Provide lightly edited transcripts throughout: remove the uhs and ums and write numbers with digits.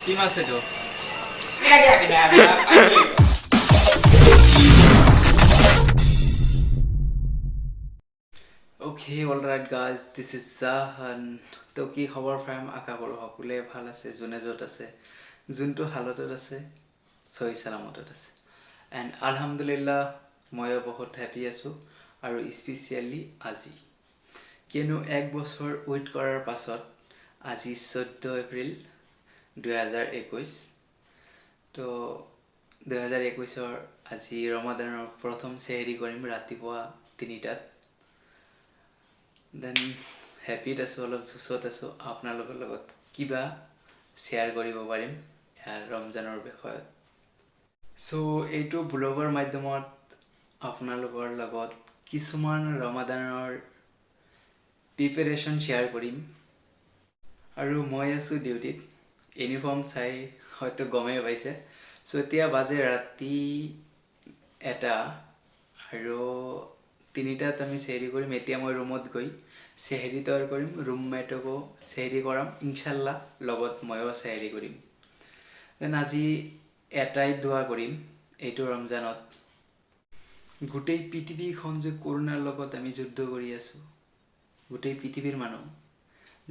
কি মাছ এইটো Okay, all right guys, this is Zahan. তো কি খবৰ ফ্ৰেম আশা কৰোঁ সকলোৱে ভাল আছে যোনে য'ত আছে যোনটো হালতত আছে সহি সালামতত আছে এণ্ড আলহামদুলিল্লাহ ময়ো বহুত হেপী আছোঁ আৰু স্পেচিয়েলি আজি কিয়নো এক বছৰ ৱেইট কৰাৰ পাছত আজি 14 এপ্ৰিল 2021 তো 2021ৰ আজি ৰমাদানৰ প্ৰথম সেহৰি কৰিম ৰাতিপুৱা 3টাত দেন হেপিত আছোঁ অলপ জুচত আছোঁ আপোনালোকৰ লগত কিবা শ্বেয়াৰ কৰিব পাৰিম ইয়াৰ ৰমজানৰ বিষয়ত চ' এইটো ব্লগৰ মাধ্যমত আপোনালোকৰ লগত কিছুমান ৰমাদানৰ প্ৰিপেৰেশ্যন শ্বেয়াৰ কৰিম আৰু মই আছোঁ ডিউটিত ইউনিফৰ্ম চাই হয়তো গমেই পাইছে চ' এতিয়া বাজে ৰাতি 1টা আৰু 3টাত আমি সেহৰি কৰিম এতিয়া মই ৰুমত গৈ সেহৰি তৈয়াৰ কৰিম ৰুমমেটকো সেহৰি কৰাম ইনশাল্লাহ লগত ময়ো সেহৰি কৰিম দেন আজি এটাই দোৱা কৰিম এইটো ৰমজানত গোটেই পৃথিৱীখন যে কৰোনাৰ লগত আমি যুদ্ধ কৰি আছোঁ গোটেই পৃথিৱীৰ মানুহ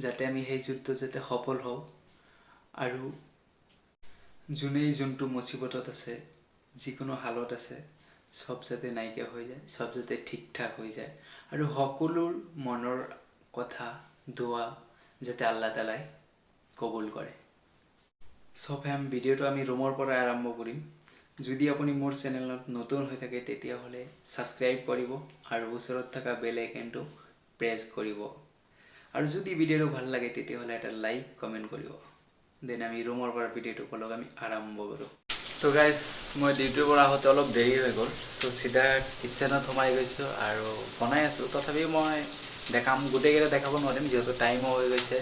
যাতে আমি সেই যুদ্ধ যাতে সফল হওঁ আৰু যোনেই যোনটো মুসিবতত আছে যিকোনো হালত আছে সব যাতে নাইকিয়া হৈ যায় সব যাতে ঠিক ঠাক হৈ যায় আৰু সকলোৰ মনৰ কথা দোৱা যাতে আল্লাহ তাআলাই কবুল কৰে সব ফ্যাম ভিডিওটো আমি ৰুমৰ পৰা আৰম্ভ কৰিম যদি আপুনি মোৰ চেনেলত নতুন হৈ থাকে তেতিয়াহ'লে সাবস্ক্ৰাইব কৰিব আৰু ওচৰত থকা বেল আইকনটো প্ৰেছ কৰিব আৰু যদি ভিডিওটো ভাল লাগে তেতিয়াহ'লে এটা লাইক কমেন্ট কৰিব দেন আমি ৰুমৰ পৰা ভিডিওটো কলক আমি আৰম্ভ কৰোঁ সো গাইস মই ডিউটিৰ পৰা আহোঁতে অলপ দেৰি হৈ গ'ল সো সিধা কিচেনত সোমাই গৈছোঁ আৰু বনাই আছোঁ তথাপিও মই দেখাম গোটেইকেইটা দেখাব নোৱাৰিম যিহেতু টাইমো হৈ গৈছে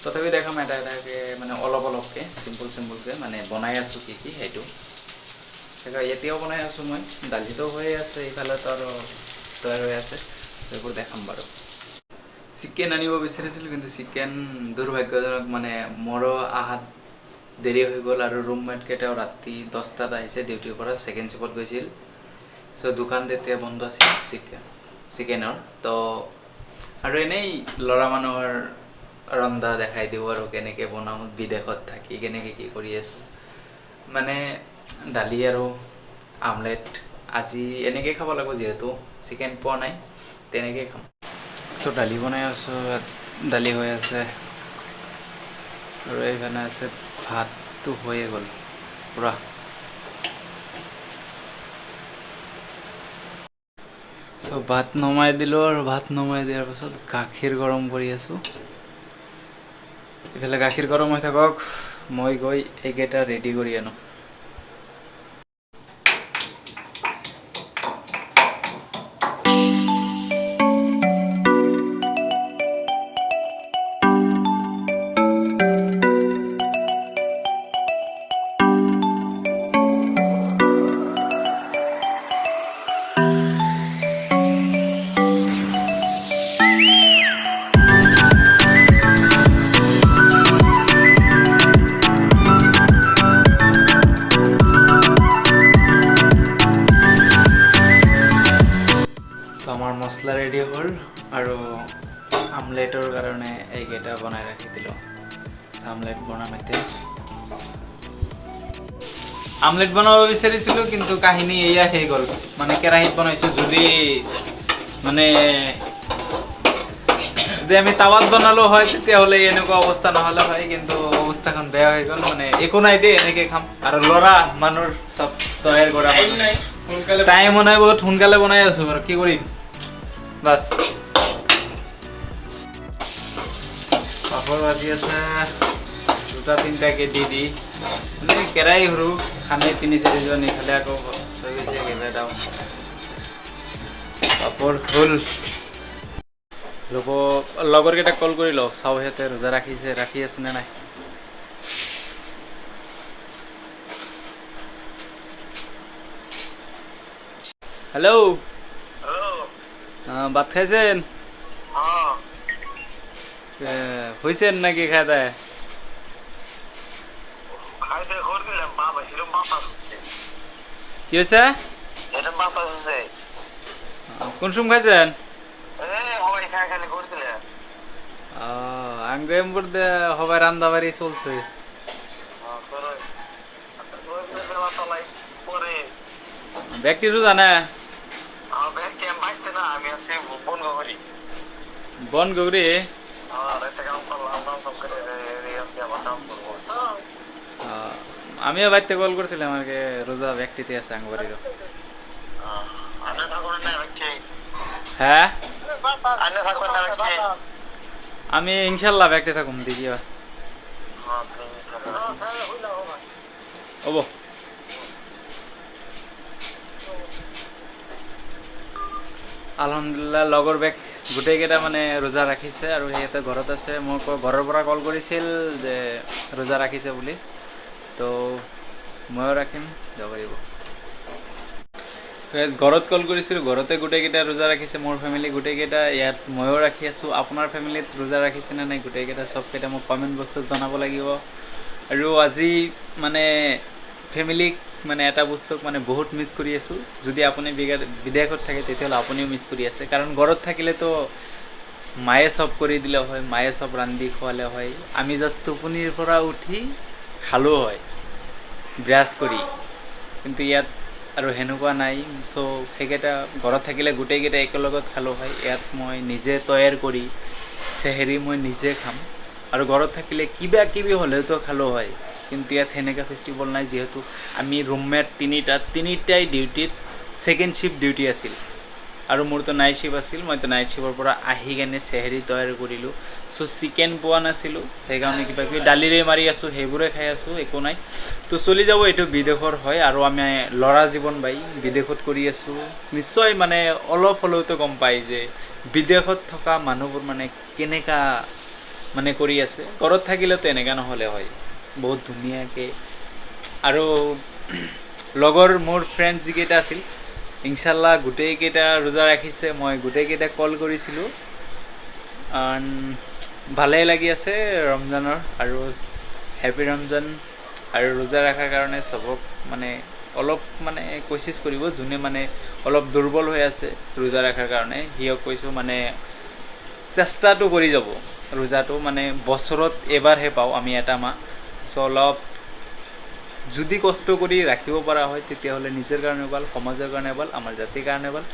তথাপি দেখাম এটা এটাকে মানে অলপ অলপকৈ চিম্পলকৈ মানে বনাই আছোঁ কি সেইটো সেয়া এতিয়াও বনাই আছোঁ মই দালিটো হৈয়ে আছে এইফালেতো আৰু তৈয়াৰ হৈ আছে সেইবোৰ দেখাম বাৰু চিকেন আনিব বিচাৰিছিলোঁ কিন্তু চিকেন দুৰ্ভাগ্যজনক মানে মোৰো আহাত দেৰি হৈ গ'ল আৰু ৰুমমেট কেইটাও ৰাতি 10টাত আহিছে ডিউটিৰ পৰা সেকেন্ড শিফটত গৈছিল চ' দোকান তেতিয়া বন্ধ আছিল চিকেনৰ তো আৰু এনেই ল'ৰা মানুহৰ ৰন্ধা দেখাই দিব আৰু কেনেকৈ বনাওঁ বিদেশত থাকি কেনেকৈ কি কৰি আছোঁ মানে দালি আৰু আমলেট আজি এনেকৈ খাব লাগিব যিহেতু চিকেন পোৱা নাই তেনেকৈ খাম চ' দালি বনাই আছোঁ দালি হৈ আছে আৰু এইফালে আছে ভাতটো হৈয়ে গ'ল পুৰা চ' ভাত নমাই দিলোঁ আৰু ভাত নমাই দিয়াৰ পাছত গাখীৰ গৰম কৰি আছোঁ ইফালে গাখীৰ গৰম হৈ থাকক মই গৈ এইকেইটা ৰেডি কৰি আনো মছলা ৰেডি হ'ল আৰু আমলেটৰ কাৰণে এইকেইটা বনাই ৰাখি দিলোঁ আমলেট বনাম এতিয়া আমলেট বনাব বিচাৰিছিলোঁ কিন্তু কাহিনী এয়া হৈ গ'ল মানে কেৰাহীত বনাইছোঁ যদি মানে যদি আমি টাৱাত বনালো হয় তেতিয়াহ'লে এনেকুৱা অৱস্থা নহ'লে হয় কিন্তু অৱস্থাখন বেয়া হৈ গ'ল মানে একো নাই দেই এনেকৈ খাম আৰু ল'ৰা মানুহৰ চব তৈয়াৰ কৰা টাইমো নাই বহুত সোনকালে বনাই আছোঁ বাৰু কি কৰিম বাস পাপড় ভাজি আছে 2-3টাকে দি মানে কেৰাহী সৰু খানে 3-4জন ইফালে আকৌ হৈ গৈছে কেইবাটাও পাপড় হ'ল লগৰকেইটাক কল কৰি লওক চাওঁ সিহঁতে ৰোজা ৰাখি আছে নে নাই হেল্ল' ভাত খাইছেন হয়েছেন নাকি খায় কি হয়েছে কোন সময় খাইছেন আঙ্গেম করতে হবে রান্দাবাড়ি চলছে ব্যক্তি রোজা না বন গৌরী আমিও বাড়িতে কল করছিলাম আমাকে রোজা ব্যক্তিতে আছে আঙ্গবাড়ির হ্যাঁ আমি ইনশাল্লাহ ব্যক্তি থাকুম দেখি হব আলহামদুলিল্লাহ লগৰ বেগ গোটেইকেইটা মানে ৰোজা ৰাখিছে আৰু সিহঁতে ঘৰত আছে মোক ঘৰৰ পৰা কল কৰিছিল যে ৰোজা ৰাখিছে বুলি তো ময়ো ৰাখিম যাব পাৰিব ঘৰত কল কৰিছিলোঁ ঘৰতে গোটেইকেইটা ৰোজা ৰাখিছে মোৰ ফেমিলি গোটেইকেইটা ইয়াত ময়ো ৰাখি আছোঁ আপোনাৰ ফেমিলিত ৰোজা ৰাখিছেনে নাই গোটেইকেইটা চবকেইটা মোক কমেণ্ট বক্সত জনাব লাগিব আৰু আজি মানে ফেমিলিক মানে এটা বস্তুক মানে বহুত মিছ কৰি আছোঁ যদি আপুনি বিদেশত থাকে তেতিয়াহ'লে আপুনিও মিছ কৰি আছে কাৰণ ঘৰত থাকিলেতো মায়ে চব কৰি দিলে হয় মায়ে চব ৰান্ধি খোৱালে হয় আমি জাষ্ট টোপনিৰ পৰা উঠি খালোঁ হয় ব্ৰাছ কৰি কিন্তু ইয়াত আৰু সেনেকুৱা নাই চ' সেইকেইটা ঘৰত থাকিলে গোটেইকেইটা একেলগত খালোঁ হয় ইয়াত মই নিজে তৈয়াৰ কৰি চেহেৰি মই নিজে খাম আৰু ঘৰত থাকিলে কিবা কিবি হ'লেওতো খালোঁ হয় কিন্তু ইয়াত সেনেকুৱা ফেষ্টিভেল নাই যিহেতু আমি ৰুমমেট তিনিটাই ডিউটিত ছেকেণ্ড শ্বিফ্ট ডিউটি আছিল আৰু মোৰতো নাইট শ্বিফ্ট আছিল মইতো নাইট শ্বিফ্টৰ পৰা আহি কেনে চেহেৰি তৈয়াৰ কৰিলোঁ চ' চিকেন পোৱা নাছিলোঁ সেইকাৰণে কিবা কিবি দালিৰে মাৰি আছোঁ সেইবোৰে খাই আছোঁ একো নাই তো চলি যাব এইটো বিদেশৰ হয় আৰু আমি ল'ৰা জীৱন বাই বিদেশত কৰি আছোঁ নিশ্চয় মানে অলপ হ'লেওতো গম পায় যে বিদেশত থকা মানুহবোৰ মানে কেনেকুৱা মানে কৰি আছে ঘৰত থাকিলেতো এনেকুৱা নহ'লে হয় বহুত ধুনীয়াকৈ আৰু লগৰ মোৰ ফ্ৰেণ্ডছ যিকেইটা আছিল ইনশাল্লাহ গোটেইকেইটা ৰোজা ৰাখিছে মই গোটেইকেইটা কল কৰিছিলোঁ ভালেই লাগি আছে ৰমজানৰ আৰু হেপী ৰমজান আৰু ৰোজা ৰখাৰ কাৰণে চবক মানে অলপ মানে কোচিছ কৰিব যোনে মানে অলপ দুৰ্বল হৈ আছে ৰোজা ৰখাৰ কাৰণে সিহঁক কৈছোঁ মানে চেষ্টাটো কৰি যাব ৰোজাটো মানে বছৰত এবাৰহে পাওঁ আমি এটা মাহ চ' অলপ যদি কষ্ট কৰি ৰাখিব পৰা হয় তেতিয়াহ'লে নিজৰ কাৰণে ভাল সমাজৰ কাৰণে ভাল আমাৰ জাতিৰ কাৰণে ভাল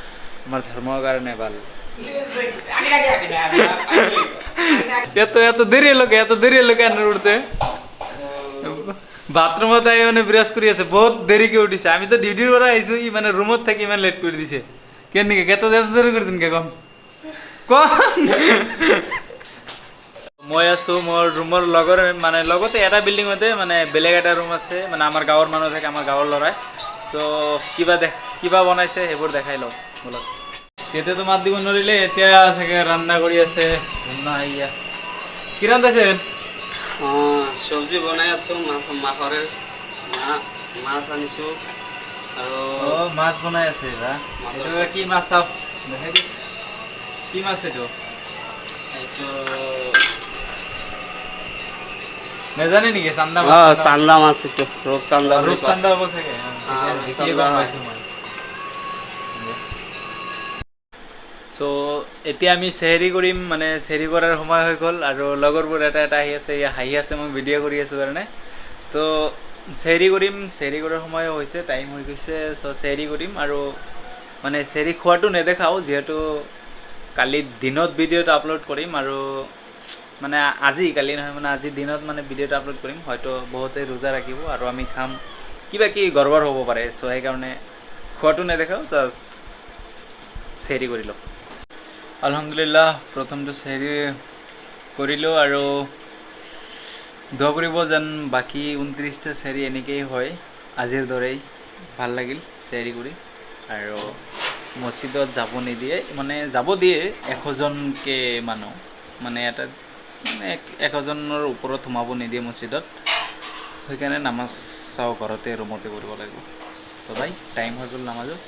আমাৰ ধৰ্মৰ কাৰণে ভাল এত দেৰিলৈকে আনি উঠতে বাথৰুমত আহি মানে ব্ৰাছ কৰি আছে বহুত দেৰিকৈ উঠিছে আমিতো ডিউটিৰ পৰা আহিছোঁ ই মানে ৰুমত থাকি ইমান লেট কৰি দিছে কেনেকৈ এত দেৰি কৰিছে নেকি কম মই আছোঁ মোৰ ৰুমৰ লগৰ মানে লগতে এটা বিল্ডিঙতে মানে বেলেগ এটা ৰুম আছে মানে আমাৰ গাঁৱৰ মানুহ থাকে আমাৰ গাঁৱৰ ল'ৰাই চ' কিবা বনাইছে সেইবোৰ দেখাই লওঁ বলক তেতিয়াতো মাত দিব নোৱাৰিলে এতিয়া চাগে ৰান্ধা কৰি আছে কি ৰান্ধাইছে চব্জি বনাই আছোঁ মাছৰে মাছ আনিছোঁ আৰু মাছ বনাই আছে কি মাছ চাওক দেখাই দি কি মাছ এইটো নেজানে নেকি চান্দা চান্দা মাছ এইটো ৰূপচান্দা হ'ব চাগে চ' এতিয়া আমি চেহেৰি কৰিম মানে চেহেৰি কৰাৰ সময় হৈ গ'ল আৰু লগৰবোৰ এটা আহি আছে হাঁহি আছে মই ভিডিঅ' কৰি আছোঁ কাৰণে তো চেহেৰি কৰিম চেহেৰি কৰাৰ সময় হৈছে টাইম হৈ গৈছে চ' চেহেৰি কৰিম আৰু মানে চেহেৰি খোৱাটো নেদেখাওঁ যিহেতু কালি দিনত ভিডিঅ'টো আপলোড কৰিম আৰু মানে কালি নহয় মানে আজি দিনত মানে ভিডিঅ'টো আপলোড কৰিম হয়তো বহুতে ৰোজা ৰাখিব আৰু আমি খাম কিবা কি গড়বড় হ'ব পাৰে চ' সেইকাৰণে খোৱাটো নেদেখাওঁ জাষ্ট চেহেৰি কৰি লওঁ আলহামদুলিল্লাহ প্ৰথমটো চেহেৰি কৰিলোঁ আৰু দোৱা কৰিব যেন বাকী 29টা চেহেৰি এনেকেই হয় আজিৰ দৰেই ভাল লাগিল চেহেৰি কৰি আৰু মছজিদত যাব নিদিয়ে মানে যাব দিয়ে 100জনকৈ মানুহ মানে এটা মানে 100জনৰ ওপৰত সোমাব নিদিয়ে মছজিদত সেইকাৰণে নামাজ চাওঁ ঘৰতে ৰুমতে কৰিব লাগিব তো ভাই টাইম হৈ গ'ল নামাজত